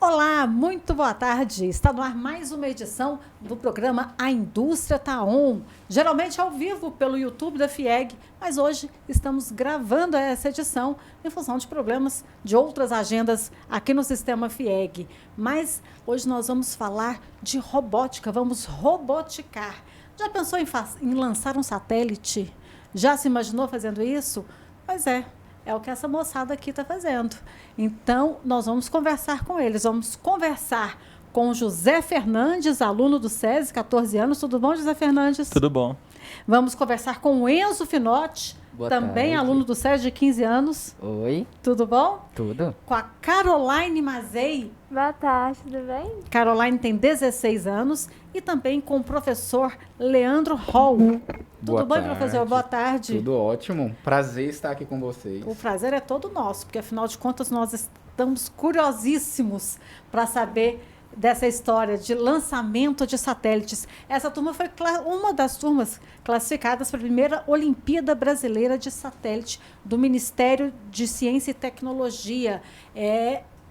Olá, muito boa tarde. Está no ar mais uma edição do programa A Indústria Tá On. Geralmente ao vivo pelo YouTube da FIEG, mas hoje estamos gravando essa edição em função de problemas de outras agendas aqui no sistema FIEG. Mas hoje nós vamos falar de robótica, vamos roboticar. Já pensou em lançar um satélite? Já se imaginou fazendo isso? Pois é o que essa moçada aqui está fazendo. Então, nós vamos conversar com eles. Vamos conversar com o José Fernandes, aluno do SESI, 14 anos. Tudo bom, José Fernandes? Tudo bom. Vamos conversar com o Enzo Finotti, também tarde. aluno do SESI de 15 anos. Oi. Tudo bom? Tudo. Com a Caroline Mazei. Boa tarde, tudo bem? Caroline tem 16 anos. E também com o professor Leandro Hall. Tudo bom, professor? Boa tarde. Tudo ótimo. Prazer estar aqui com vocês. O prazer é todo nosso, porque afinal de contas nós estamos curiosíssimos para saber dessa história de lançamento de satélites. Essa turma foi uma das turmas classificadas para a primeira Olimpíada Brasileira de Satélite do Ministério de Ciência e Tecnologia.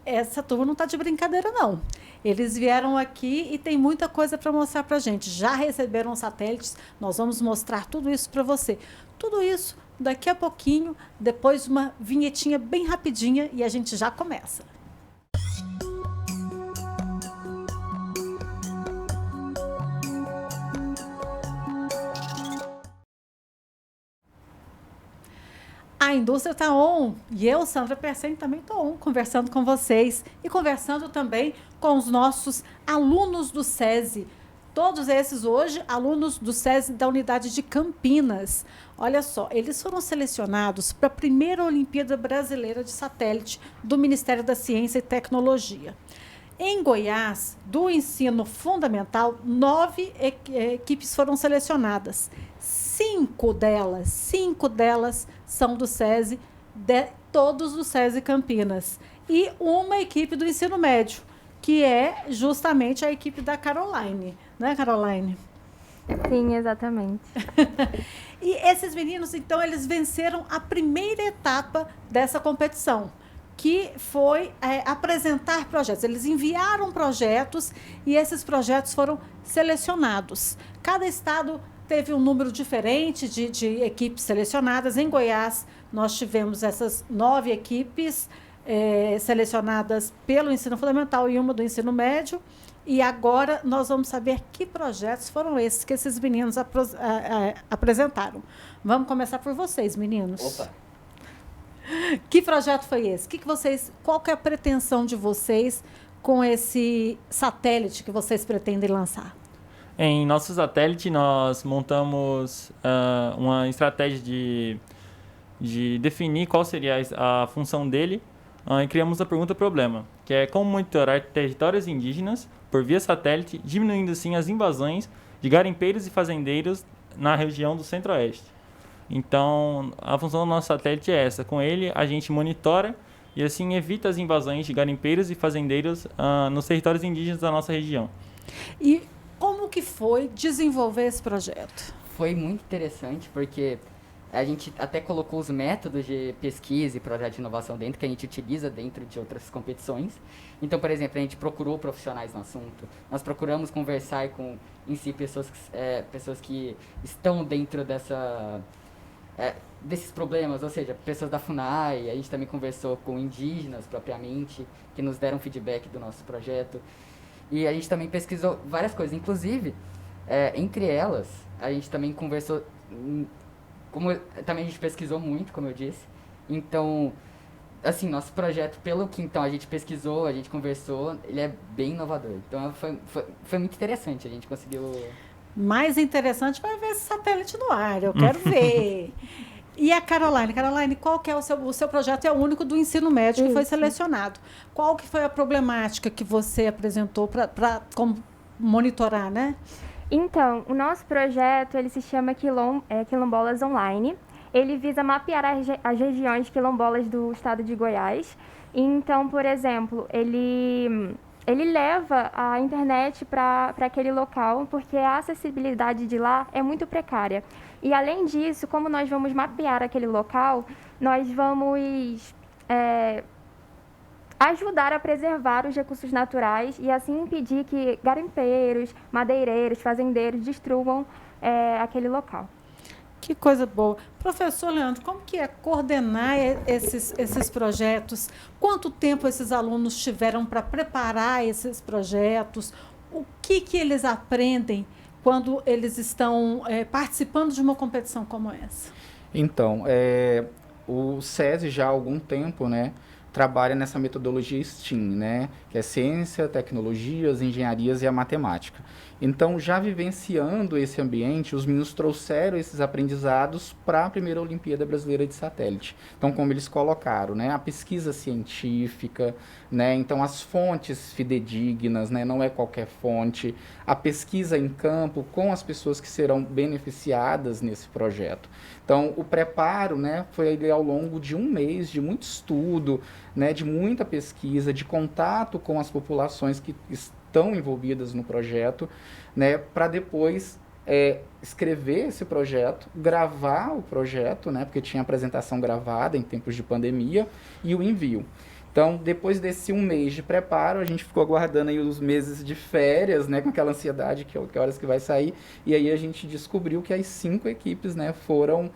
Essa turma não está de brincadeira, não. Eles vieram aqui e tem muita coisa para mostrar para a gente. Já receberam satélites, nós vamos mostrar tudo isso para você. Tudo isso daqui a pouquinho, depois de uma vinhetinha bem rapidinha e a gente já começa. A Indústria Está On e eu, Sandra Persen, também estou on, conversando com vocês e conversando também com os nossos alunos do SESI. Todos esses hoje, alunos do SESI da unidade de Campinas. Olha só, eles foram selecionados para a primeira Olimpíada Brasileira de Satélite do Ministério da Ciência e Tecnologia. Em Goiás, do ensino fundamental, 9 equipes foram selecionadas. Cinco delas são do SESI, todos do SESI Campinas. E uma equipe do ensino médio, que é justamente a equipe da Caroline. Né, Caroline? Sim, exatamente. E esses meninos, então, eles venceram a primeira etapa dessa competição, que foi apresentar projetos. Eles enviaram projetos e esses projetos foram selecionados. Cada estado teve um número diferente de equipes selecionadas. Em Goiás, nós tivemos essas 9 equipes selecionadas pelo ensino fundamental e uma do ensino médio. E agora nós vamos saber que projetos foram esses que esses meninos apresentaram. Vamos começar por vocês, meninos. Opa. Que projeto foi esse? Qual que é a pretensão de vocês com esse satélite que vocês pretendem lançar? Em nosso satélite, nós montamos uma estratégia de definir qual seria a função dele e criamos a pergunta-problema, que é como monitorar territórios indígenas por via satélite, diminuindo assim as invasões de garimpeiros e fazendeiros na região do Centro-Oeste. Então, a função do nosso satélite é essa. Com ele, a gente monitora e assim evita as invasões de garimpeiros e fazendeiros nos territórios indígenas da nossa região. E como que foi desenvolver esse projeto? Foi muito interessante porque a gente até colocou os métodos de pesquisa e projeto de inovação dentro, que a gente utiliza dentro de outras competições. Então, por exemplo, a gente procurou profissionais no assunto. Nós procuramos conversar com, em si, pessoas que estão dentro desses problemas, ou seja, pessoas da FUNAI. A gente também conversou com indígenas, propriamente, que nos deram feedback do nosso projeto. E a gente também pesquisou várias coisas. Inclusive, entre elas, a gente também conversou... também a gente pesquisou muito, como eu disse. Então, assim, nosso projeto, pelo que então a gente pesquisou, a gente conversou, ele é bem inovador. Então, foi muito interessante, a gente conseguiu... Mais interessante vai ver esse satélite no ar, eu quero ver. E a Caroline? Caroline, qual que é o seu projeto? É o único do ensino médio que foi selecionado. Qual que foi a problemática que você apresentou para monitorar, né? Então, o nosso projeto, ele se chama Quilombolas Online. Ele visa mapear as regiões quilombolas do estado de Goiás. Então, por exemplo, ele leva a internet para aquele local, porque a acessibilidade de lá é muito precária. E, além disso, como nós vamos mapear aquele local, nós vamos ajudar a preservar os recursos naturais e assim impedir que garimpeiros, madeireiros, fazendeiros destruam aquele local. Que coisa boa. Professor Leandro, como que é coordenar esses projetos? Quanto tempo esses alunos tiveram para preparar esses projetos? O que eles aprendem quando eles estão participando de uma competição como essa? Então, o SESI já há algum tempo, né, trabalha nessa metodologia STEAM, né, que é ciência, tecnologias, engenharias e a matemática. Então, já vivenciando esse ambiente, os meninos trouxeram esses aprendizados para a primeira Olimpíada Brasileira de Satélite. Então, como eles colocaram, né, a pesquisa científica, né, então as fontes fidedignas, né, não é qualquer fonte, a pesquisa em campo com as pessoas que serão beneficiadas nesse projeto. Então, o preparo, né, foi ao longo de um mês de muito estudo, né, de muita pesquisa, de contato com as populações que estão envolvidas no projeto, né, para depois escrever esse projeto, gravar o projeto, né, porque tinha apresentação gravada em tempos de pandemia, e o envio. Então, depois desse um mês de preparo, a gente ficou aguardando aí os meses de férias, né, com aquela ansiedade que horas que vai sair, e aí a gente descobriu que as 5 equipes, né, foram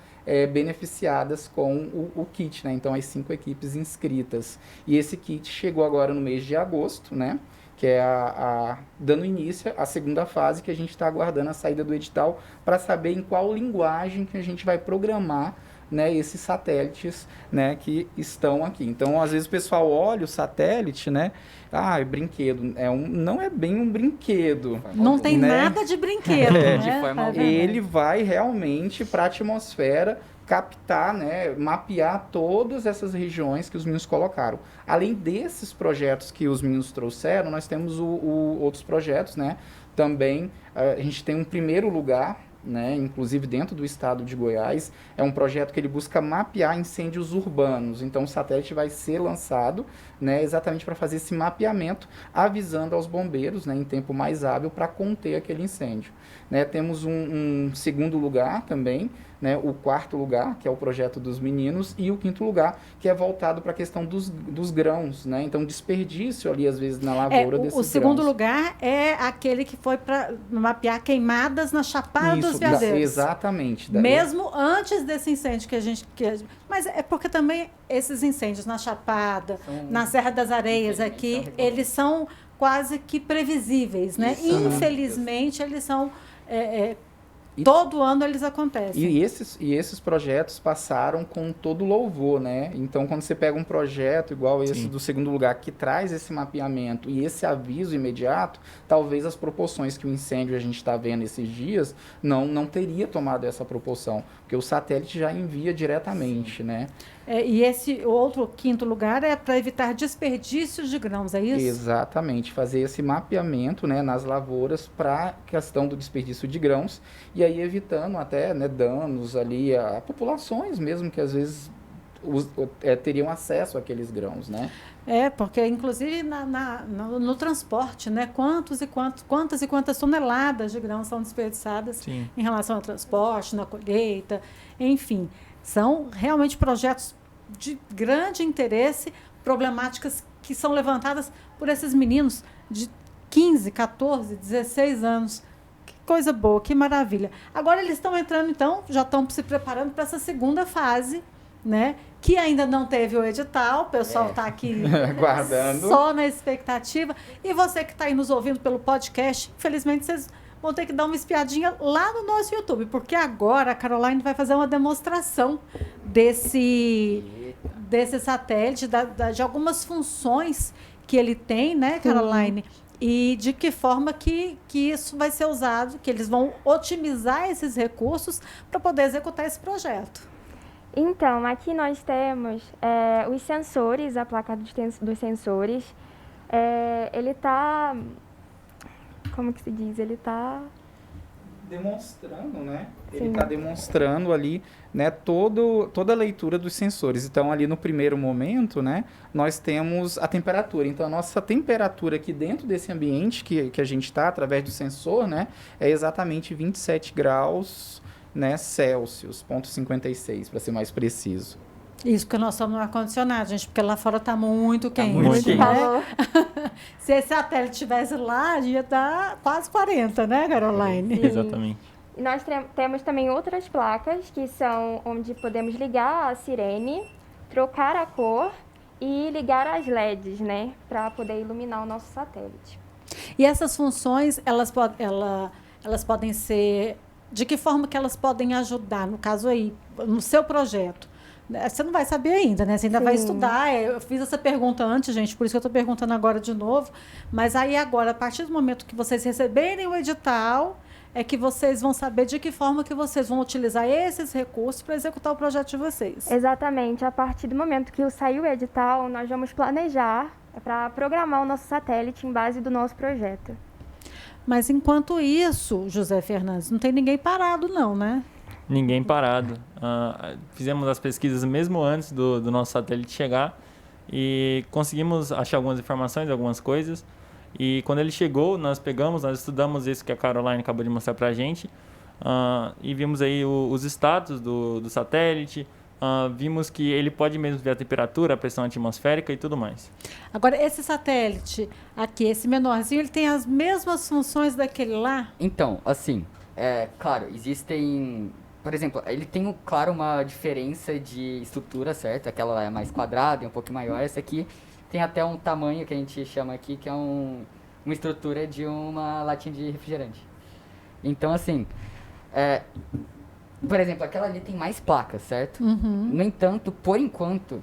beneficiadas com o kit, né, então as 5 equipes inscritas. E esse kit chegou agora no mês de agosto, né, que é dando início à segunda fase, que a gente está aguardando a saída do edital para saber em qual linguagem que a gente vai programar, né, esses satélites, né, que estão aqui. Então, às vezes o pessoal olha o satélite, né, é brinquedo, não é bem um brinquedo. Não tem nada de brinquedo, né? De forma alguma. Ele vai realmente para a atmosfera captar, né, mapear todas essas regiões que os meninos colocaram. Além desses projetos que os meninos trouxeram, nós temos outros projetos, né, também a gente tem um primeiro lugar, né, inclusive dentro do estado de Goiás, é um projeto que ele busca mapear incêndios urbanos. Então o satélite vai ser lançado, né, exatamente para fazer esse mapeamento, avisando aos bombeiros, né, em tempo mais hábil para conter aquele incêndio. Né, temos um segundo lugar também, né, o quarto lugar, que é o projeto dos meninos, e o quinto lugar, que é voltado para a questão dos grãos, né? Então, desperdício ali, às vezes, na lavoura desses grãos. O segundo lugar é aquele que foi para mapear queimadas na Chapada dos Veadeiros. Exatamente. Mesmo antes desse incêndio mas é porque também esses incêndios na Chapada, na Serra das Areias aqui, eles são quase que previsíveis, né? Isso. Infelizmente, eles são... todo ano eles acontecem. E esses projetos passaram com todo louvor, né? Então, quando você pega um projeto igual esse Sim. do segundo lugar, que traz esse mapeamento e esse aviso imediato, talvez as proporções que o incêndio a gente está vendo esses dias não teria tomado essa proporção, porque o satélite já envia diretamente, Sim. né? E esse outro quinto lugar é para evitar desperdícios de grãos, é isso? Exatamente, fazer esse mapeamento, né, nas lavouras para a questão do desperdício de grãos e aí evitando até, né, danos ali a populações mesmo que às vezes teriam acesso àqueles grãos, né? Porque inclusive no transporte, né, quantas e quantas toneladas de grãos são desperdiçadas Sim. em relação ao transporte, na colheita, enfim. São realmente projetos de grande interesse, problemáticas que são levantadas por esses meninos de 15, 14, 16 anos. Que coisa boa, que maravilha. Agora eles estão entrando, então, já estão se preparando para essa segunda fase, né? Que ainda não teve o edital, o pessoal está aqui aguardando. Só na expectativa. E você que está aí nos ouvindo pelo podcast, infelizmente vocês vão ter que dar uma espiadinha lá no nosso YouTube, porque agora a Caroline vai fazer uma demonstração desse satélite, de algumas funções que ele tem, né, Caroline? E de que forma que isso vai ser usado, que eles vão otimizar esses recursos para poder executar esse projeto. Então, aqui nós temos os sensores, a placa dos sensores. Ele está... Como que se diz? Ele está... demonstrando, né? Sim. Ele está demonstrando ali, né, toda a leitura dos sensores. Então, ali no primeiro momento, né, nós temos a temperatura. Então, a nossa temperatura aqui dentro desse ambiente que a gente está, através do sensor, né, é exatamente 27 graus, né, Celsius, 0,56, para ser mais preciso. Isso, porque nós estamos no ar-condicionado, gente, porque lá fora está muito quente. muito quente. né? Falou. Se esse satélite estivesse lá, ia dar quase 40, né, Caroline? Sim. Exatamente. E nós temos também outras placas que são onde podemos ligar a sirene, trocar a cor e ligar as LEDs, né, para poder iluminar o nosso satélite. E essas funções, elas podem ser... De que forma que elas podem ajudar, no caso aí, no seu projeto? Você não vai saber ainda, né? Você ainda vai Sim. estudar. Eu fiz essa pergunta antes, gente, por isso que eu estou perguntando agora de novo. Mas aí agora, a partir do momento que vocês receberem o edital, é que vocês vão saber de que forma que vocês vão utilizar esses recursos para executar o projeto de vocês. Exatamente. A partir do momento que saiu o edital, nós vamos planejar para programar o nosso satélite em base do nosso projeto. Mas enquanto isso, José Fernandes, não tem ninguém parado não, né? Ninguém parado. Fizemos as pesquisas mesmo antes do nosso satélite chegar e conseguimos achar algumas informações, algumas coisas. E quando ele chegou, nós estudamos isso que a Caroline acabou de mostrar pra gente e vimos aí os status do satélite. Vimos que ele pode mesmo ver a temperatura, a pressão atmosférica e tudo mais. Agora, esse satélite aqui, esse menorzinho, ele tem as mesmas funções daquele lá? Então, assim, claro, existem... Por exemplo, ele tem, claro, uma diferença de estrutura, certo? Aquela lá é mais quadrada e um pouco maior. Essa aqui tem até um tamanho que a gente chama aqui, que é uma estrutura de uma latinha de refrigerante. Então, assim, por exemplo, aquela ali tem mais placas, certo? Uhum. No entanto, por enquanto,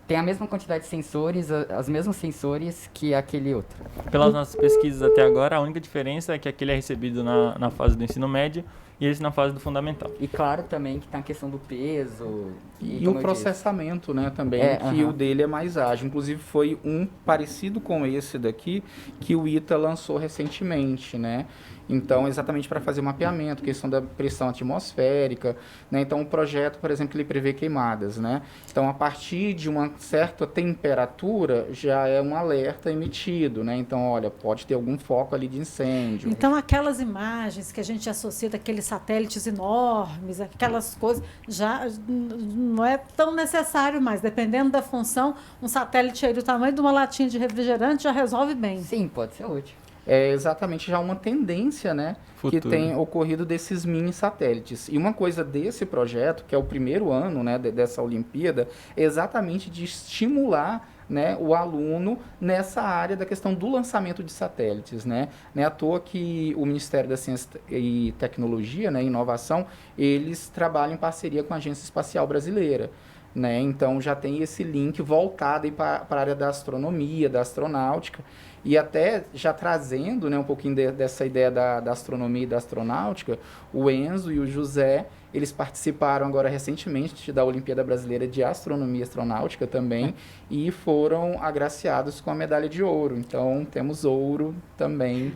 tem a mesma quantidade de sensores, os mesmos sensores que aquele outro. Pelas nossas pesquisas até agora, a única diferença é que aquele é recebido na fase do ensino médio e esse na fase do fundamental. E claro também que tem a questão do peso. E como o eu processamento, né, também, que aham. o dele é mais ágil. Inclusive, foi um parecido com esse daqui que o ITA lançou recentemente, né? Então, exatamente para fazer o mapeamento, questão da pressão atmosférica, né? Então, o projeto, por exemplo, ele prevê queimadas, né? Então, a partir de uma certa temperatura, já é um alerta emitido, né? Então, olha, pode ter algum foco ali de incêndio. Então, aquelas imagens que a gente associa daqueles satélites enormes, aquelas coisas, já não é tão necessário mais. Dependendo da função, um satélite aí do tamanho de uma latinha de refrigerante já resolve bem. Sim, pode ser útil. É exatamente já uma tendência, né, que Futuro. tem ocorrido desses mini satélites. E uma coisa desse projeto, que é o primeiro ano, né, dessa Olimpíada, é exatamente de estimular, né, o aluno nessa área da questão do lançamento de satélites, né? Não é à toa que o Ministério da Ciência e Tecnologia, né, Inovação, eles trabalham em parceria com a Agência Espacial Brasileira. Né? Então já tem esse link voltado para a área da astronomia, da astronáutica, e até já trazendo, né, um pouquinho dessa ideia da astronomia e da astronáutica, o Enzo e o José, eles participaram agora recentemente da Olimpíada Brasileira de Astronomia e Astronáutica também, e foram agraciados com a medalha de ouro. Então temos ouro também.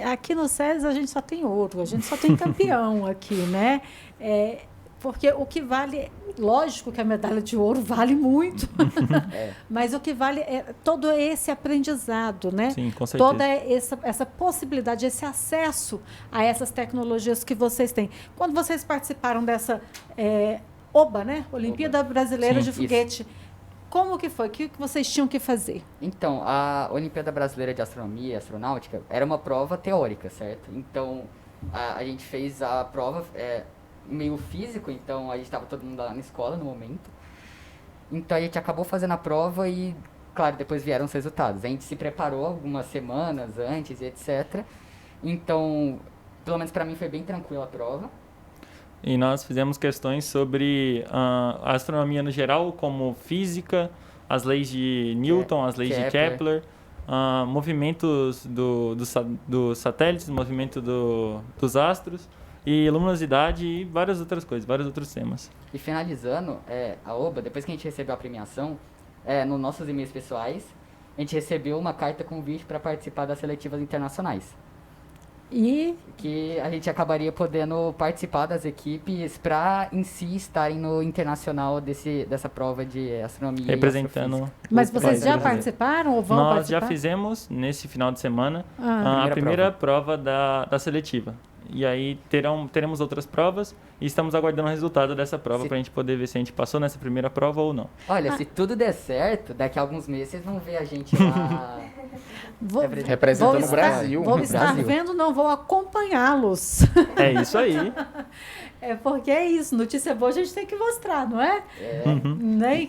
Aqui no SESI a gente só tem ouro, a gente só tem campeão aqui, né? Porque o que vale, lógico que a medalha de ouro vale muito, mas o que vale é todo esse aprendizado, né? Sim, com certeza. Toda essa possibilidade, esse acesso a essas tecnologias que vocês têm. Quando vocês participaram dessa OBA, né? Olimpíada Brasileira Sim, de Foguete, como que foi? O que vocês tinham que fazer? Então, a Olimpíada Brasileira de Astronomia e Astronáutica era uma prova teórica, certo? Então, a gente fez a prova meio físico, então a gente estava todo mundo lá na escola no momento. Então a gente acabou fazendo a prova e, claro, depois vieram os resultados. A gente se preparou algumas semanas antes e etc. Então, pelo menos para mim foi bem tranquila a prova. E nós fizemos questões sobre a astronomia no geral, como física, as leis de Newton, as leis de Kepler, movimentos dos satélites, movimento dos astros, e luminosidade e várias outras coisas, vários outros temas. E finalizando, a OBA, depois que a gente recebeu a premiação, nos nossos e-mails pessoais, a gente recebeu uma carta convite para participar das seletivas internacionais. E que a gente acabaria podendo participar das equipes para em si estarem no internacional dessa prova de astronomia. Representando. Mas o vocês país já brasileiro. participaram ou vão Nós participar? já fizemos, nesse final de semana, Ah. a primeira prova da seletiva. e aí teremos outras provas e estamos aguardando o resultado dessa prova para a gente poder ver se a gente passou nessa primeira prova ou não. Olha, se tudo der certo, daqui a alguns meses vocês vão ver a gente lá representando o Brasil. Vou estar Brasil. vendo, não vou acompanhá-los. É isso aí. É porque é isso, notícia boa a gente tem que mostrar, não é?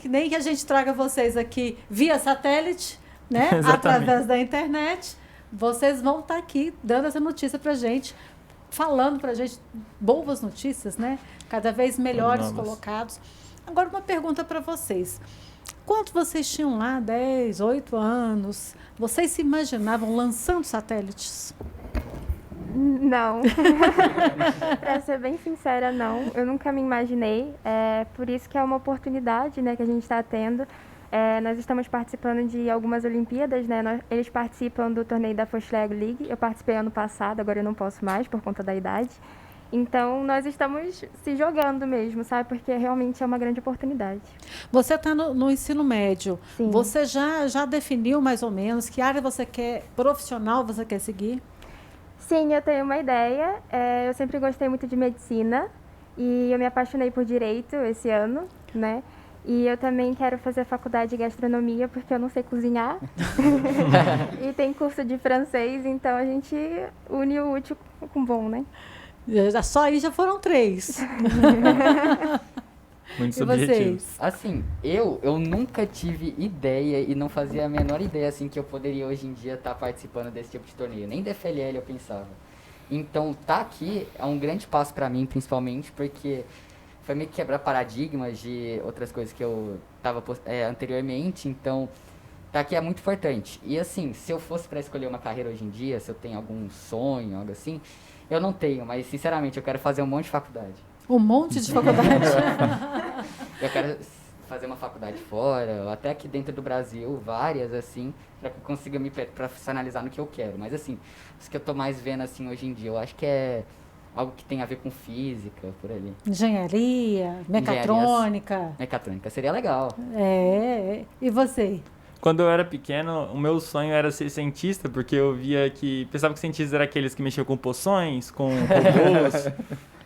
Nem que a gente traga vocês aqui via satélite, né? Exatamente. Através da internet. Vocês vão estar aqui dando essa notícia pra gente, falando pra gente boas notícias, né? Cada vez melhores Novas. colocados. Agora, uma pergunta para vocês. Quando vocês tinham lá 10, 8 anos, vocês se imaginavam lançando satélites? Não. Pra ser bem sincera, não. Eu nunca me imaginei. É por isso que é uma oportunidade, né, que a gente está tendo. Nós estamos participando de algumas Olimpíadas, né? Eles participam do torneio da First Leg League. Eu participei ano passado, agora eu não posso mais por conta da idade. Então, nós estamos se jogando mesmo, sabe? Porque realmente é uma grande oportunidade. Você está no ensino médio. Sim. Você já definiu mais ou menos que área você quer, profissional você quer seguir? Sim, eu tenho uma ideia. Eu sempre gostei muito de medicina e eu me apaixonei por direito esse ano, né? E eu também quero fazer faculdade de gastronomia porque eu não sei cozinhar. E tem curso de francês, então a gente une o útil com o bom, né? Só aí já foram 3. Muitos E objetivos. vocês? Assim, eu nunca tive ideia e não fazia a menor ideia, assim, que eu poderia hoje em dia estar participando desse tipo de torneio. Nem da FLL eu pensava. Então, tá aqui é um grande passo pra mim, principalmente, porque foi meio que quebrar paradigmas de outras coisas que eu tava anteriormente. Então, tá aqui é muito importante. E assim, se eu fosse pra escolher uma carreira hoje em dia, se eu tenho algum sonho, algo assim, eu não tenho, mas sinceramente eu quero fazer um monte de faculdade. Um monte de faculdade. Eu quero fazer uma faculdade fora, ou até aqui dentro do Brasil, várias, assim, para que eu consiga me profissionalizar no que eu quero. Mas, assim, isso que eu tô mais vendo, assim, hoje em dia, eu acho que é algo que tem a ver com física, por ali. Engenharia, mecatrônica. Mecatrônica seria legal. E você? Quando eu era pequeno, o meu sonho era ser cientista, porque eu via que... Pensava que cientistas eram aqueles que mexiam com poções, com robôs.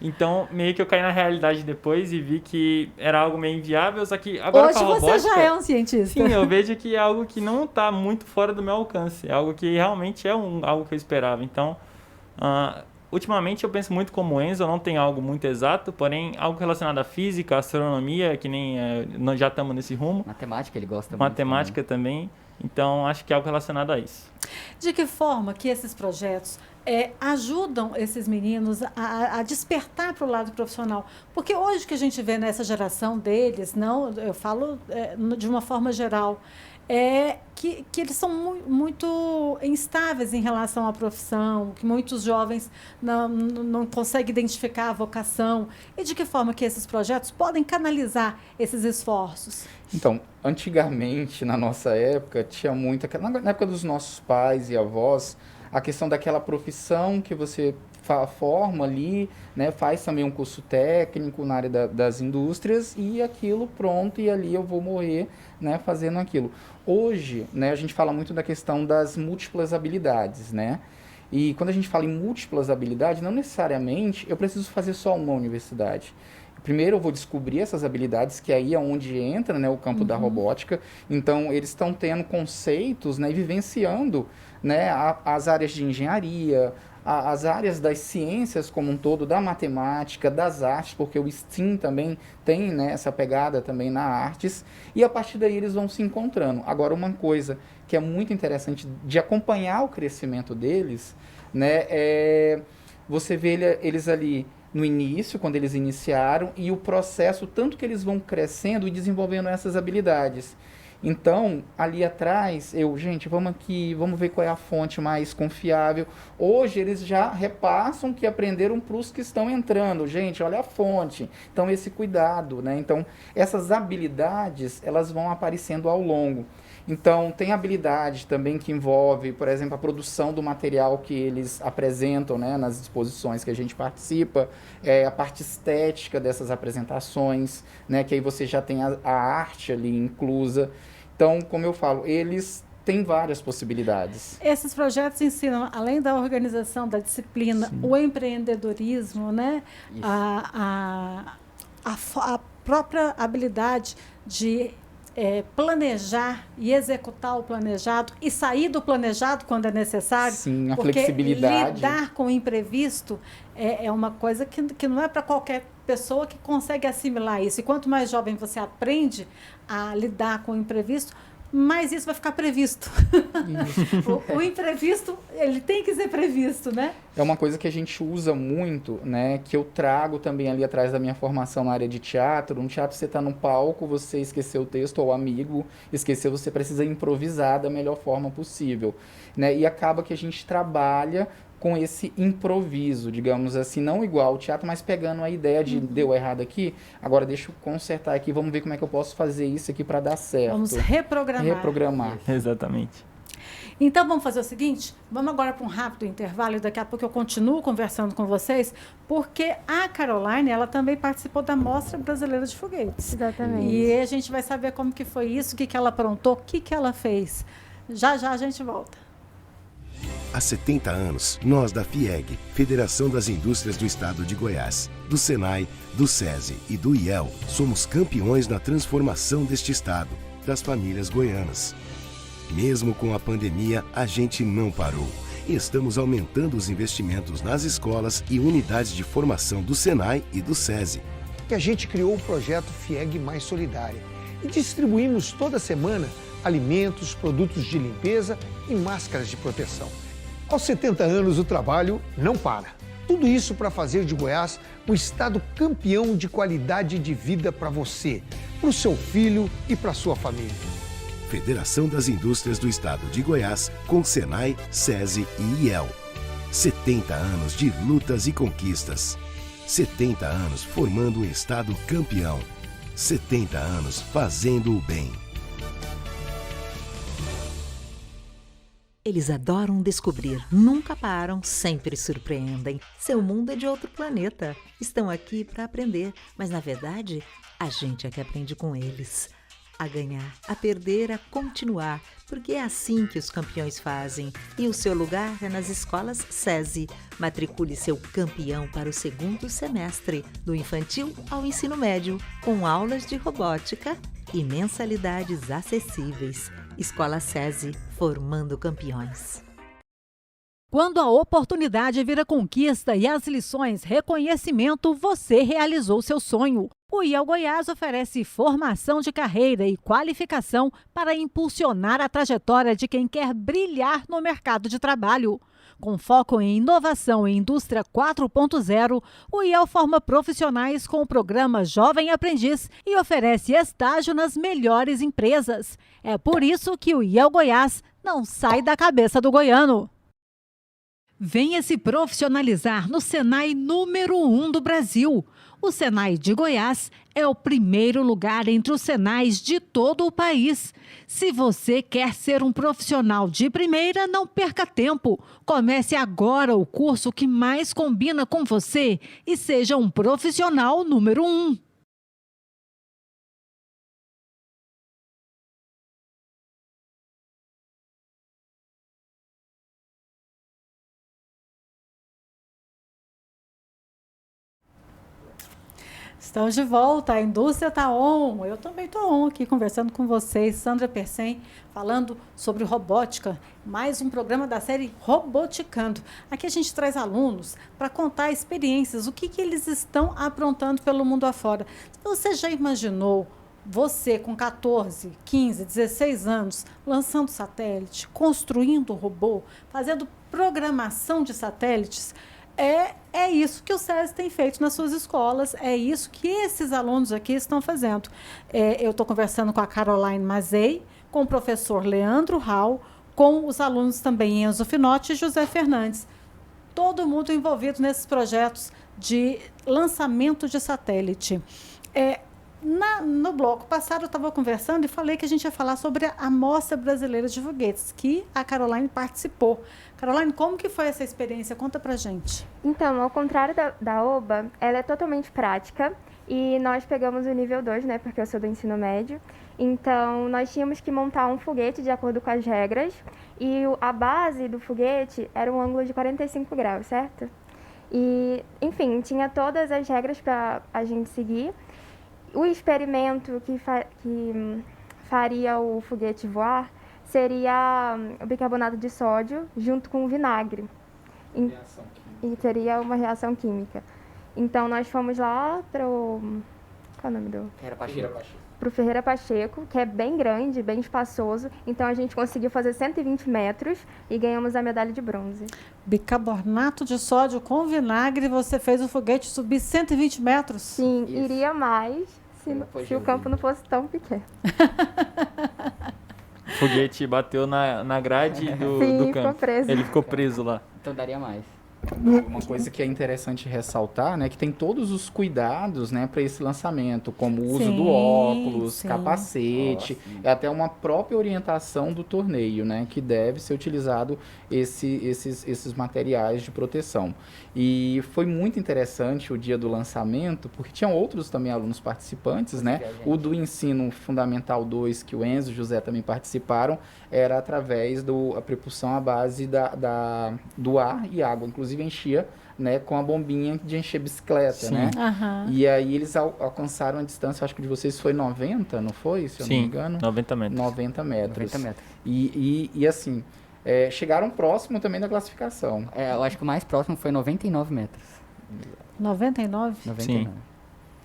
Então, meio que eu caí na realidade depois e vi que era algo meio inviável, só que agora Hoje com a robótica... você já é um cientista. Sim, eu vejo que é algo que não está muito fora do meu alcance. É algo que realmente é algo que eu esperava. Então, ultimamente eu penso muito como Enzo, não tem algo muito exato, porém algo relacionado à física, à astronomia, que nem nós já estamos nesse rumo. Matemática ele gosta muito. Matemática também. Então, acho que é algo relacionado a isso. De que forma que esses projetos ajudam esses meninos a despertar para o lado profissional? Porque hoje que a gente vê nessa geração deles, não, eu falo de uma forma geral, que eles são muito instáveis em relação à profissão, que muitos jovens não conseguem identificar a vocação. E de que forma que esses projetos podem canalizar esses esforços? Então, antigamente, na nossa época, tinha muito, na época dos nossos pais e avós, a questão daquela profissão que você forma ali, né, faz também um curso técnico na área das indústrias e aquilo pronto, e ali eu vou morrer, né, fazendo aquilo. Hoje, né, a gente fala muito da questão das múltiplas habilidades, né? E quando a gente fala em múltiplas habilidades, não necessariamente eu preciso fazer só uma universidade. Primeiro eu vou descobrir essas habilidades, que aí é onde entra, né, o campo da robótica. Então, eles estão tendo conceitos, né, e vivenciando, né, as áreas de engenharia, as áreas das ciências como um todo, da matemática, das artes, porque o STEAM também tem, né, essa pegada também na artes, e a partir daí eles vão se encontrando. Agora, uma coisa que é muito interessante de acompanhar o crescimento deles, né, você vê eles ali no início, quando eles iniciaram, e o processo, tanto que eles vão crescendo e desenvolvendo essas habilidades. Então, ali atrás, gente, vamos aqui, vamos ver qual é a fonte mais confiável. Hoje, eles já repassam que aprenderam para os que estão entrando. Gente, olha a fonte. Então, esse cuidado, né? Então, essas habilidades, elas vão aparecendo ao longo. Então, tem habilidade também que envolve, por exemplo, a produção do material que eles apresentam, né, nas exposições que a gente participa, a parte estética dessas apresentações, né, que aí você já tem a arte ali inclusa. Então, como eu falo, eles tem várias possibilidades. Esses projetos ensinam, além da organização, da disciplina, o empreendedorismo, né? Isso. A própria habilidade de planejar e executar o planejado e sair do planejado quando é necessário. Sim, a porque flexibilidade. lidar com o imprevisto é uma coisa que não é para qualquer pessoa que consegue assimilar isso. E quanto mais jovem você aprende a lidar com o imprevisto, mais isso vai ficar previsto. O imprevisto, ele tem que ser previsto, né? É uma coisa que a gente usa muito, né? Que eu trago também ali atrás da minha formação na área de teatro. No teatro você está no palco, você esqueceu o texto, ou o amigo esqueceu, você precisa improvisar da melhor forma possível, né? E acaba que a gente trabalha com esse improviso, digamos assim, não igual ao teatro, mas pegando a ideia de deu errado aqui, agora deixa eu consertar aqui, vamos ver como é que eu posso fazer isso aqui para dar certo. Vamos reprogramar. Exatamente. Então, vamos fazer o seguinte, vamos agora para um rápido intervalo e daqui a pouco eu continuo conversando com vocês, porque a Caroline, ela também participou da Mostra Brasileira de Foguetes. Exatamente. E a gente vai saber como que foi isso, o que ela aprontou, o que ela fez. Já já a gente volta. Há 70 anos, nós da FIEG, Federação das Indústrias do Estado de Goiás, do SENAI, do SESI e do IEL, somos campeões na transformação deste estado, das famílias goianas. Mesmo com a pandemia, a gente não parou e estamos aumentando os investimentos nas escolas e unidades de formação do SENAI e do SESI. Que a gente criou o projeto FIEG Mais Solidária e distribuímos toda semana alimentos, produtos de limpeza e máscaras de proteção. Aos 70 anos, o trabalho não para. Tudo isso para fazer de Goiás um estado campeão de qualidade de vida para você, para o seu filho e para a sua família. Federação das Indústrias do Estado de Goiás, com SENAI, SESI e IEL. 70 anos de lutas e conquistas. 70 anos formando um estado campeão. 70 anos fazendo o bem. Eles adoram descobrir, nunca param, sempre surpreendem. Seu mundo é de outro planeta. Estão aqui para aprender, mas na verdade, a gente é que aprende com eles. A ganhar, a perder, a continuar, porque é assim que os campeões fazem. E o seu lugar é nas escolas SESI. Matricule seu campeão para o segundo semestre, do infantil ao ensino médio, com aulas de robótica e mensalidades acessíveis. Escola SESI, formando campeões. Quando a oportunidade vira conquista e as lições reconhecimento, você realizou seu sonho. O IEL Goiás oferece formação de carreira e qualificação para impulsionar a trajetória de quem quer brilhar no mercado de trabalho. Com foco em inovação e indústria 4.0, o IEL forma profissionais com o programa Jovem Aprendiz e oferece estágio nas melhores empresas. É por isso que o IEL Goiás não sai da cabeça do goiano. Venha se profissionalizar no SENAI número 1 do Brasil. O SENAI de Goiás é o primeiro lugar entre os SENAIs de todo o país. Se você quer ser um profissional de primeira, não perca tempo. Comece agora o curso que mais combina com você e seja um profissional número 1. Estamos de volta, a indústria está on. Eu também estou on aqui conversando com vocês. Sandra Persen, falando sobre robótica, mais um programa da série Roboticando. Aqui a gente traz alunos para contar experiências, o que eles estão aprontando pelo mundo afora. Você já imaginou você com 14, 15, 16 anos, lançando satélite, construindo robô, fazendo programação de satélites? É isso que o SESI tem feito nas suas escolas, é isso que esses alunos aqui estão fazendo. Eu estou conversando com a Caroline Mazei, com o professor Leandro Hall, com os alunos também Enzo Finotti e José Fernandes. Todo mundo envolvido nesses projetos de lançamento de satélite. No bloco passado eu estava conversando e falei que a gente ia falar sobre a Mostra Brasileira de Foguetes, que a Caroline participou. Caroline, como que foi essa experiência? Conta pra gente. Então, ao contrário da OBA, ela é totalmente prática E nós pegamos o nível 2, né, porque eu sou do ensino médio. Então, nós tínhamos que montar um foguete de acordo com as regras. E a base do foguete era um ângulo de 45 graus, certo? E, enfim, tinha todas as regras para a gente seguir. O experimento que faria o foguete voar seria o bicarbonato de sódio junto com o vinagre. E teria uma reação química. Então, nós fomos lá para o... Qual é o nome do... Para o Ferreira Pacheco, que é bem grande, bem espaçoso. Então, a gente conseguiu fazer 120 metros e ganhamos a medalha de bronze. Bicarbonato de sódio com vinagre, você fez o foguete subir 120 metros? Sim, Isso. iria mais se o campo não fosse tão pequeno. O foguete bateu na grade do Sim, campo. ficou preso. Ele ficou preso lá. Então daria mais. Uma coisa que é interessante ressaltar, né, que tem todos os cuidados, né, para esse lançamento, como o uso do Sim, óculos, sim. capacete, é até uma própria orientação do torneio, né, que deve ser utilizado esses materiais de proteção. E foi muito interessante o dia do lançamento, porque tinham outros também alunos participantes, né, o do ensino fundamental 2, que o Enzo e o José também participaram, era através da propulsão à base do ar e água, inclusive enchia, né, com a bombinha de encher bicicleta, Sim. né? Aham. E aí eles alcançaram a distância, acho que de vocês foi 90, não foi? Se eu não me Sim, engano. 90 metros. 90 metros. 90 metros. E assim, chegaram próximo também da classificação. Eu acho que o mais próximo foi 99 metros. 99? 99.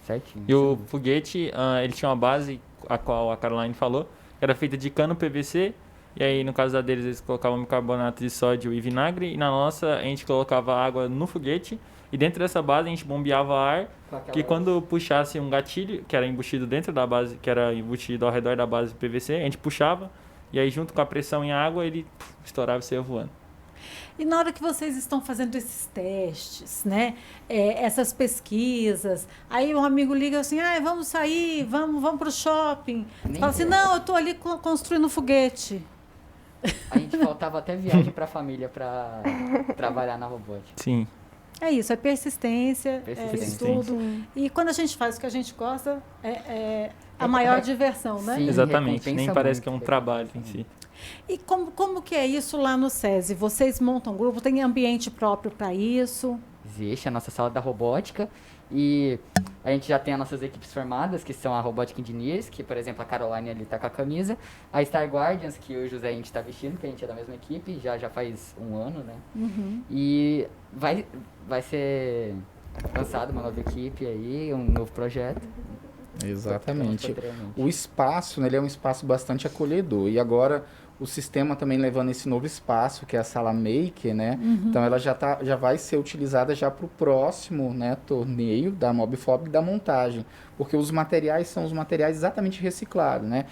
Certinho. E o foguete, ele tinha uma base, a qual a Caroline falou, que era feita de cano PVC. E aí, no caso da deles, eles colocavam bicarbonato de sódio e vinagre. E na nossa, a gente colocava água no foguete. E dentro dessa base, a gente bombeava ar. Que quando puxasse um gatilho, que era embutido dentro da base, que era embutido ao redor da base PVC, a gente puxava. E aí, junto com a pressão em água, ele estourava e saia voando. E na hora que vocês estão fazendo esses testes, né, essas pesquisas, aí um amigo liga assim, vamos sair, vamos para o shopping. Nem Fala assim, é. não, eu estou ali construindo um foguete. A gente faltava até viagem pra família pra trabalhar na robótica. Sim. É isso, é persistência, Persistência. é estudo. E quando a gente faz o que a gente gosta, é a maior diversão, né? Sim. Exatamente. recompensa Nem parece muito, que é um recompensa trabalho em muito. si. E como que é isso lá no SESI? Vocês montam grupo, tem ambiente próprio para isso? Existe a nossa sala da robótica e a gente já tem as nossas equipes formadas, que são a Robotic Engineers, que, por exemplo, a Caroline ali tá com a camisa, a Star Guardians, que o José e a gente tá vestindo, que a gente é da mesma equipe, já faz um ano, né? E vai ser lançado uma nova equipe aí, um novo projeto. Exatamente. Posteriormente. O espaço, né, ele é um espaço bastante acolhedor. E agora o sistema também levando esse novo espaço, que é a sala Maker, né? Então ela já vai ser utilizada já para o próximo, né, torneio da Mobfob da montagem. Porque os materiais são os materiais exatamente reciclados, né?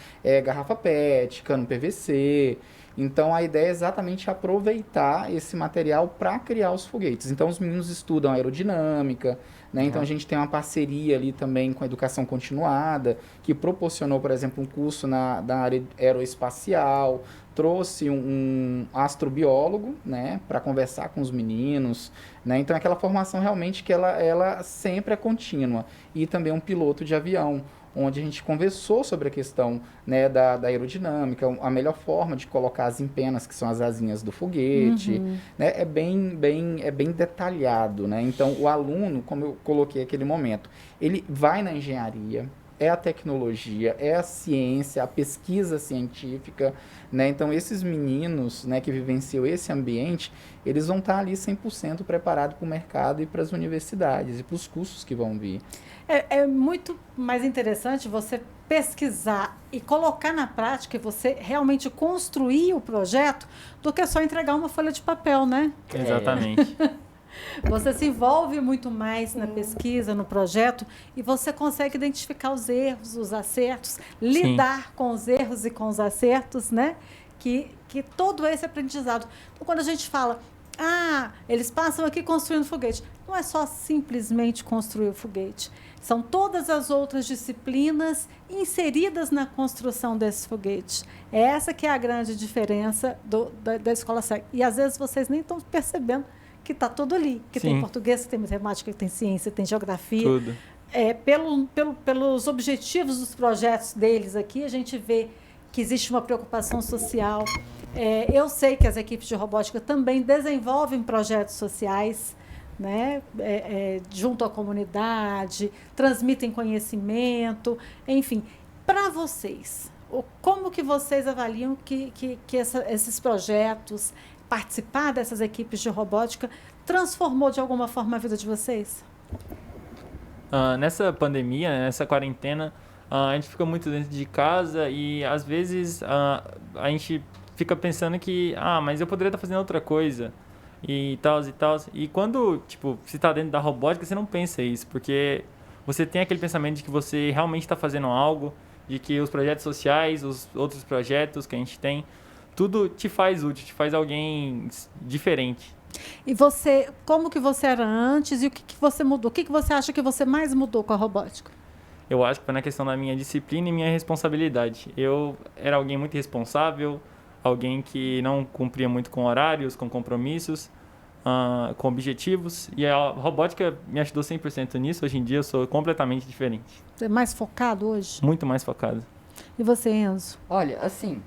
Garrafa PET, cano PVC. Então a ideia é exatamente aproveitar esse material para criar os foguetes. Então os meninos estudam aerodinâmica, né? Então a gente tem uma parceria ali também com a educação continuada, que proporcionou, por exemplo, um curso na área aeroespacial, trouxe um astrobiólogo, né, para conversar com os meninos, né? Então aquela formação realmente que ela sempre é contínua. E também um piloto de avião, onde a gente conversou sobre a questão, né, da aerodinâmica, a melhor forma de colocar as empenas, que são as asinhas do foguete, né, é bem detalhado, né? Então, o aluno, como eu coloquei naquele momento, ele vai na engenharia, é a tecnologia, é a ciência, a pesquisa científica, né? Então, esses meninos, né, que vivenciam esse ambiente, eles vão estar ali 100% preparados para o mercado e para as universidades e para os cursos que vão vir. É muito mais interessante você pesquisar e colocar na prática e você realmente construir o projeto do que só entregar uma folha de papel, né? Exatamente. Você se envolve muito mais na pesquisa, no projeto, e você consegue identificar os erros, os acertos, lidar com os erros e com os acertos, né? Que todo esse aprendizado. Então, quando a gente fala, eles passam aqui construindo foguete, não é só simplesmente construir o foguete. São todas as outras disciplinas inseridas na construção desse foguete. É essa que é a grande diferença da escola SEG. E, às vezes, vocês nem estão percebendo que está tudo ali. Que tem português, que tem matemática, que tem ciência, tem geografia. Tudo. pelos objetivos dos projetos deles aqui, a gente vê que existe uma preocupação social. Eu sei que as equipes de robótica também desenvolvem projetos sociais, né, junto à comunidade, transmitem conhecimento, enfim. Para vocês, como que vocês avaliam que esses projetos, participar dessas equipes de robótica, transformou de alguma forma a vida de vocês? Nessa pandemia, nessa quarentena, a gente fica muito dentro de casa e às vezes a gente fica pensando que, mas eu poderia estar fazendo outra coisa e tal e tal. E quando, tipo, você está dentro da robótica, você não pensa isso, porque você tem aquele pensamento de que você realmente está fazendo algo, de que os projetos sociais, os outros projetos que a gente tem, tudo te faz útil, te faz alguém diferente. E você, como que você era antes e o que você mudou? O que você acha que você mais mudou com a robótica? Eu acho que foi na questão da minha disciplina e minha responsabilidade. Eu era alguém muito responsável, alguém que não cumpria muito com horários, com compromissos, com objetivos. E a robótica me ajudou 100% nisso. Hoje em dia eu sou completamente diferente. Você é mais focado hoje? Muito mais focado. E você, Enzo? Olha, assim,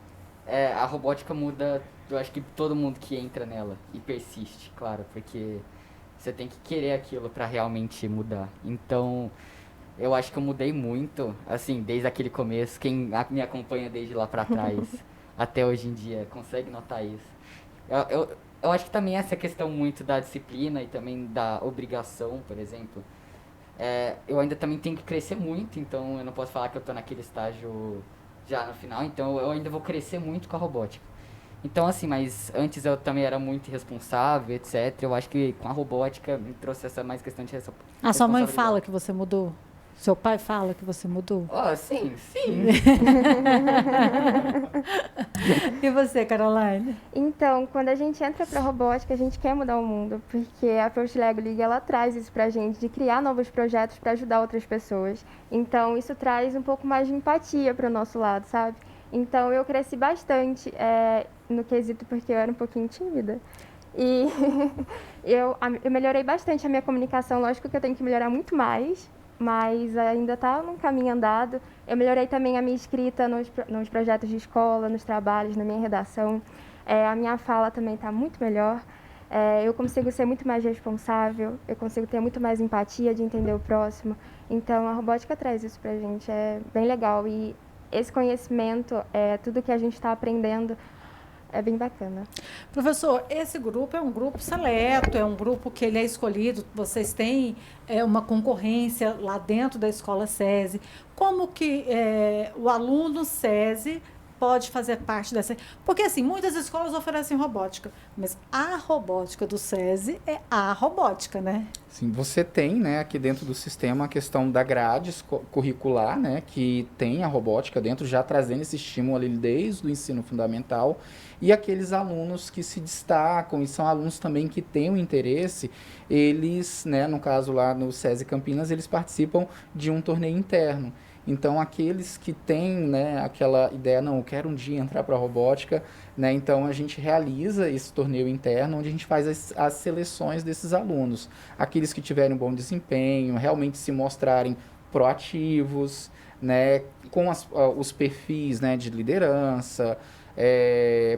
a robótica muda, eu acho que todo mundo que entra nela e persiste, claro, porque você tem que querer aquilo para realmente mudar. Então, eu acho que eu mudei muito, assim, desde aquele começo. Quem me acompanha desde lá para trás até hoje em dia consegue notar isso. Eu acho que também essa questão muito da disciplina e também da obrigação, por exemplo. Eu ainda também tenho que crescer muito, então eu não posso falar que eu estou naquele estágio já no final, então eu ainda vou crescer muito com a robótica. Então, assim, mas antes eu também era muito irresponsável, etc. Eu acho que com a robótica me trouxe essa mais questão de responsabilidade. A sua mãe fala que você mudou? Seu pai fala que você mudou? Sim. E você, Caroline? Então, quando a gente entra para a robótica, a gente quer mudar o mundo, porque a First Lego League, ela traz isso para a gente, de criar novos projetos para ajudar outras pessoas. Então, isso traz um pouco mais de empatia para o nosso lado, sabe? Então, eu cresci bastante no quesito, porque eu era um pouquinho tímida. E eu melhorei bastante a minha comunicação. Lógico que eu tenho que melhorar muito mais, mas ainda está num caminho andado. Eu melhorei também a minha escrita nos projetos de escola, nos trabalhos, na minha redação. A minha fala também está muito melhor. Eu consigo ser muito mais responsável, eu consigo ter muito mais empatia de entender o próximo. Então, a robótica traz isso para a gente, é bem legal. E esse conhecimento, tudo que a gente está aprendendo, é bem bacana. Professor, esse grupo é um grupo seleto, é um grupo que ele é escolhido, vocês têm uma concorrência lá dentro da escola SESI. Como que o aluno SESI pode fazer parte dessa... Porque, assim, muitas escolas oferecem robótica, mas a robótica do SESI é a robótica, né? Sim, você tem, né, aqui dentro do sistema a questão da grade curricular, né, que tem a robótica dentro, já trazendo esse estímulo ali desde o ensino fundamental, e aqueles alunos que se destacam, e são alunos também que têm o interesse, eles, né, no caso lá no SESI Campinas, eles participam de um torneio interno. Então, aqueles que têm, né, aquela ideia, não, eu quero um dia entrar para a robótica, né, então a gente realiza esse torneio interno, onde a gente faz as seleções desses alunos. Aqueles que tiverem um bom desempenho, realmente se mostrarem proativos, né, com os perfis, né, de liderança,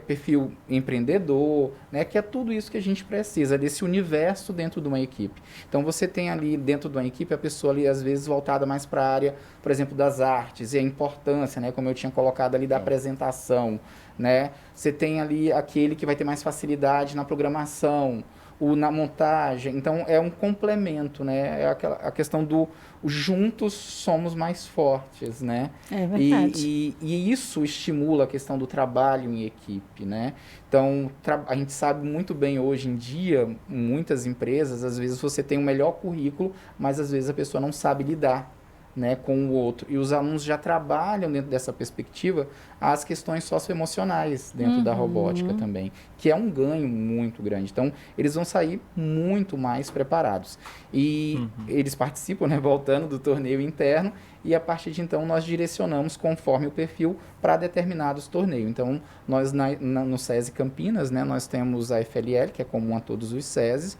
perfil empreendedor, né, que é tudo isso que a gente precisa, desse universo dentro de uma equipe. Então, você tem ali dentro de uma equipe a pessoa ali, às vezes, voltada mais para a área, por exemplo, das artes, e a importância, né, como eu tinha colocado ali, da apresentação, né? Você tem ali aquele que vai ter mais facilidade na programação, na montagem. Então, é um complemento, né? É a questão do juntos somos mais fortes, né? É verdade. E isso estimula a questão do trabalho em equipe, né? Então, a gente sabe muito bem hoje em dia, muitas empresas, às vezes você tem um melhor currículo, mas às vezes a pessoa não sabe lidar, né, com o outro. E os alunos já trabalham dentro dessa perspectiva as questões socioemocionais dentro da robótica também, que é um ganho muito grande. Então, eles vão sair muito mais preparados. E eles participam, né, voltando do torneio interno, e a partir de então nós direcionamos conforme o perfil para determinados torneios. Então, nós no SESI Campinas, né, nós temos a FLL, que é comum a todos os SESIs.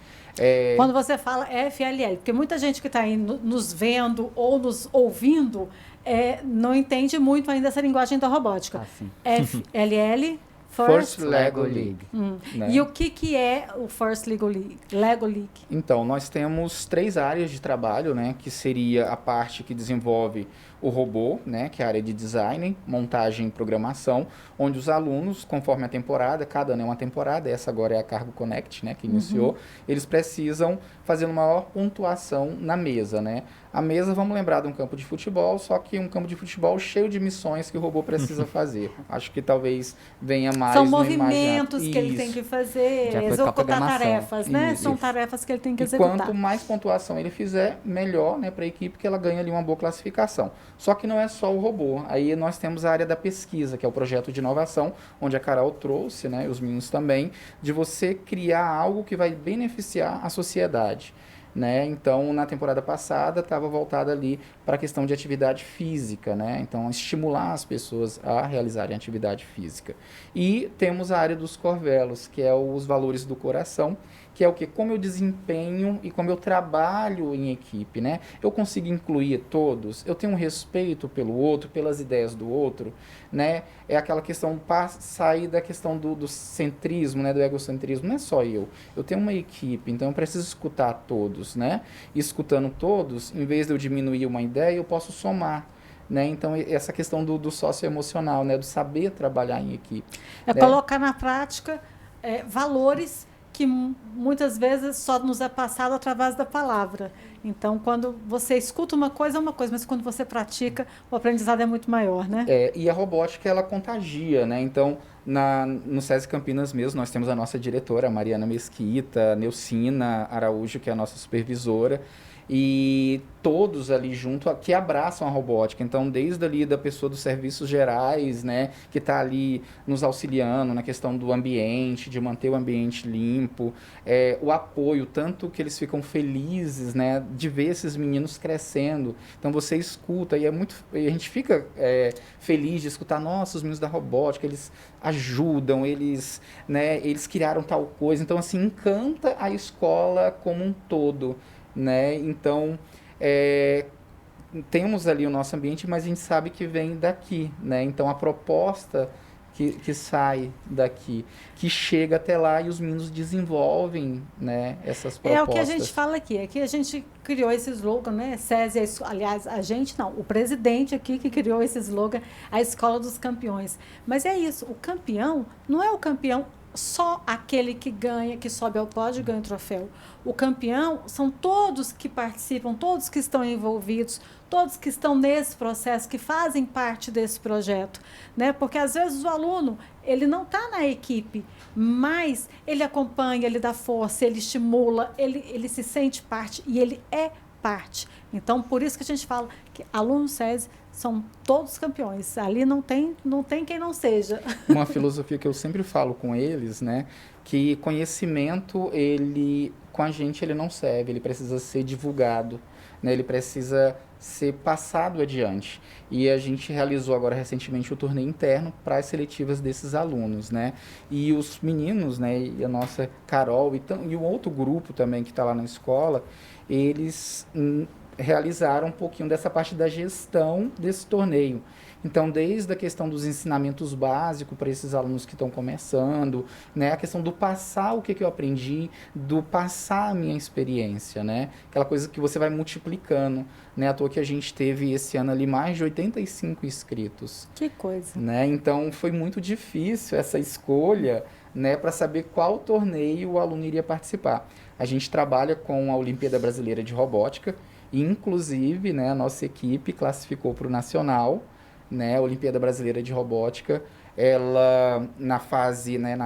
Quando você fala FLL, porque muita gente que está aí nos vendo ou nos ouvindo não entende muito ainda essa linguagem da robótica. sim. FLL, First Lego League. Né? E o que é o First Lego League? Então, nós temos 3 áreas de trabalho, né, que seria a parte que desenvolve o robô, né, que é a área de design, montagem e programação, onde os alunos, conforme a temporada, cada ano é uma temporada, essa agora é a Cargo Connect, né, que iniciou, eles precisam fazer uma maior pontuação na mesa, né. A mesa, vamos lembrar de um campo de futebol, só que um campo de futebol cheio de missões que o robô precisa fazer. Acho que talvez venha mais São no movimentos imaginário. que ele tem que fazer, De acordo com a executar programação. tarefas, né? Isso. São tarefas que ele tem que E executar. quanto mais pontuação ele fizer, melhor, né, para a equipe, que ela ganha ali uma boa classificação. Só que não é só o robô. Aí nós temos a área da pesquisa, que é o projeto de inovação, onde a Carol trouxe, né, os meninos também, de você criar algo que vai beneficiar a sociedade. Né? Então, na temporada passada, estava voltada ali para a questão de atividade física, né? Então, estimular as pessoas a realizarem atividade física. E temos a área dos corvelos, que é os valores do coração, que é o que? Como eu desempenho e como eu trabalho em equipe, né? Eu consigo incluir todos, eu tenho um respeito pelo outro, pelas ideias do outro, né? É aquela questão, sair da questão do centrismo, né? Do egocentrismo, não é só eu tenho uma equipe, então eu preciso escutar todos, né? E escutando todos, em vez de eu diminuir uma ideia, eu posso somar. Né? Então, essa questão do socioemocional, né? Do saber trabalhar em equipe. É né? colocar na prática valores que muitas vezes só nos é passado através da palavra. Então, quando você escuta uma coisa, é uma coisa, mas quando você pratica, o aprendizado é muito maior, né? E a robótica, ela contagia, né? Então, no SESI Campinas mesmo, nós temos a nossa diretora, a Mariana Mesquita, a Neucina Araújo, que é a nossa supervisora, e todos ali junto que abraçam a robótica. Então, desde ali da pessoa dos serviços gerais, né, que está ali nos auxiliando na questão do ambiente, de manter o ambiente limpo, o apoio, tanto que eles ficam felizes, né, de ver esses meninos crescendo. Então, você escuta e a gente fica feliz de escutar, nossa, os meninos da robótica, eles ajudam, eles criaram tal coisa. Então, assim, encanta a escola como um todo. Né? Então, temos ali o nosso ambiente, mas a gente sabe que vem daqui, né? Então, a proposta que sai daqui, que chega até lá e os meninos desenvolvem, né, essas propostas. É o que a gente fala aqui, aqui a gente criou esse slogan, né? SESI, aliás, a gente não, o presidente aqui que criou esse slogan, a Escola dos Campeões. Mas é isso, o campeão não é o campeão só aquele que ganha, que sobe ao pódio e ganha o troféu. O campeão são todos que participam, todos que estão envolvidos, todos que estão nesse processo, que fazem parte desse projeto, né? Porque às vezes o aluno, ele não está na equipe, mas ele acompanha, ele dá força, ele estimula, ele se sente parte e ele é parte. Então, por isso que a gente fala que alunos SESI são todos campeões. Ali não tem quem não seja. Uma filosofia que eu sempre falo com eles, né? Que conhecimento, com a gente, ele não serve. Ele precisa ser divulgado, né? Ele precisa ser passado adiante. E a gente realizou agora recentemente o torneio interno para as seletivas desses alunos, né? E os meninos, né? E a nossa Carol e o outro grupo também que está lá na escola, eles realizaram um pouquinho dessa parte da gestão desse torneio. Então, desde a questão dos ensinamentos básicos para esses alunos que estão começando, né, a questão do passar o que eu aprendi, do passar a minha experiência, né, aquela coisa que você vai multiplicando, né, à toa que a gente teve esse ano ali mais de 85 inscritos. Que coisa. Né, então, foi muito difícil essa escolha, né, para saber qual torneio o aluno iria participar. A gente trabalha com a Olimpíada Brasileira de Robótica, e, inclusive, né, a nossa equipe classificou para o Nacional, né, a Olimpíada Brasileira de Robótica, ela na fase, né,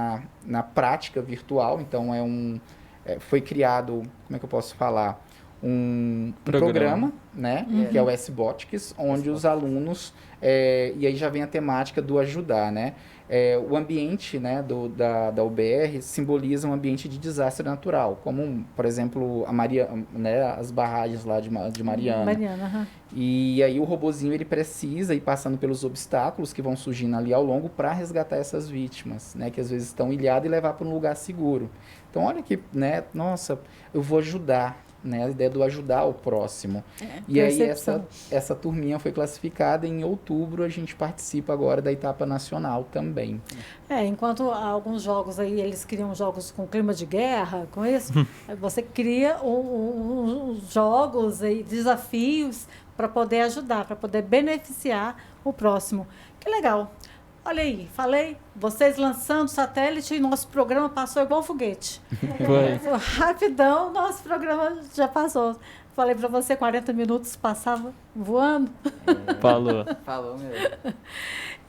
na prática virtual, então foi criado, como é que eu posso falar, um programa, né? Que é o SBOTICS, onde os alunos... e aí já vem a temática do ajudar, né? O ambiente, né, da UBR simboliza um ambiente de desastre natural, como, por exemplo, né, as barragens lá de Mariana. E aí o robozinho ele precisa ir passando pelos obstáculos que vão surgindo ali ao longo para resgatar essas vítimas, né, que às vezes estão ilhadas e levar para um lugar seguro. Então olha que, né, nossa, eu vou ajudar. Né, a ideia do ajudar o próximo. E aí essa turminha foi classificada, em outubro a gente participa agora da etapa nacional também. Enquanto alguns jogos aí, eles criam jogos com clima de guerra, com isso, você cria jogos e desafios para poder ajudar, para poder beneficiar o próximo. Que legal. Olha aí, falei, vocês lançando satélite e nosso programa passou igual um foguete. Foi. Rapidão, nosso programa já passou. Falei para você, 40 minutos passava voando. Falou mesmo.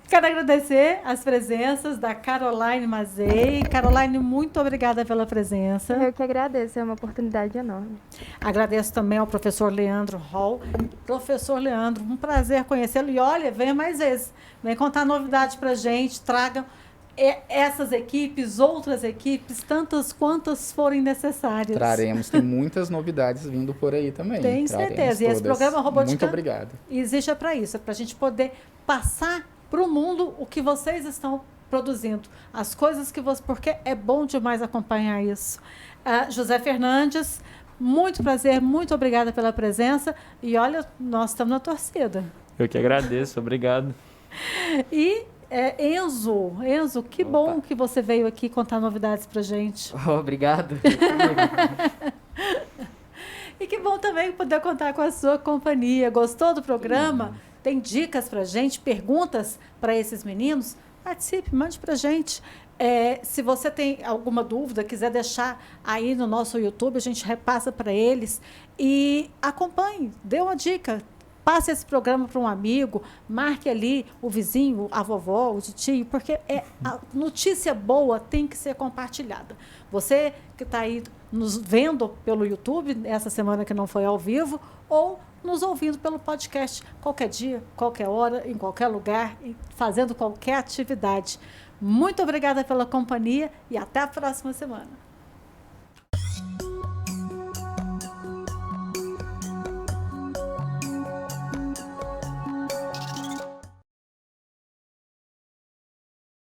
Quero agradecer as presenças da Caroline Mazei. Caroline, muito obrigada pela presença. Eu que agradeço, é uma oportunidade enorme. Agradeço também ao professor Leandro Hall. Professor Leandro, um prazer conhecê-lo. E olha, venha mais vezes. Vem contar novidades para a gente, traga essas equipes, outras equipes, tantas quantas forem necessárias. Traremos, tem muitas novidades vindo por aí também. Tem certeza. E esse programa Robótica muito obrigado. Existe para isso, para a gente poder passar para o mundo o que vocês estão produzindo, as coisas que você... Porque é bom demais acompanhar isso. José Fernandes, muito prazer, muito obrigada pela presença. E olha, nós estamos na torcida. Eu que agradeço, obrigado. E Enzo, que bom que você veio aqui contar novidades para gente. Obrigado. E que bom também poder contar com a sua companhia. Gostou do programa? Tem dicas para a gente, perguntas para esses meninos? Participe, mande para a gente. Se você tem alguma dúvida, quiser deixar aí no nosso YouTube, a gente repassa para eles. E acompanhe, dê uma dica. Passe esse programa para um amigo, marque ali o vizinho, a vovó, o tio, porque a notícia boa tem que ser compartilhada. Você que está aí nos vendo pelo YouTube, essa semana que não foi ao vivo, ou nos ouvindo pelo podcast, qualquer dia, qualquer hora, em qualquer lugar, fazendo qualquer atividade. Muito obrigada pela companhia e até a próxima semana.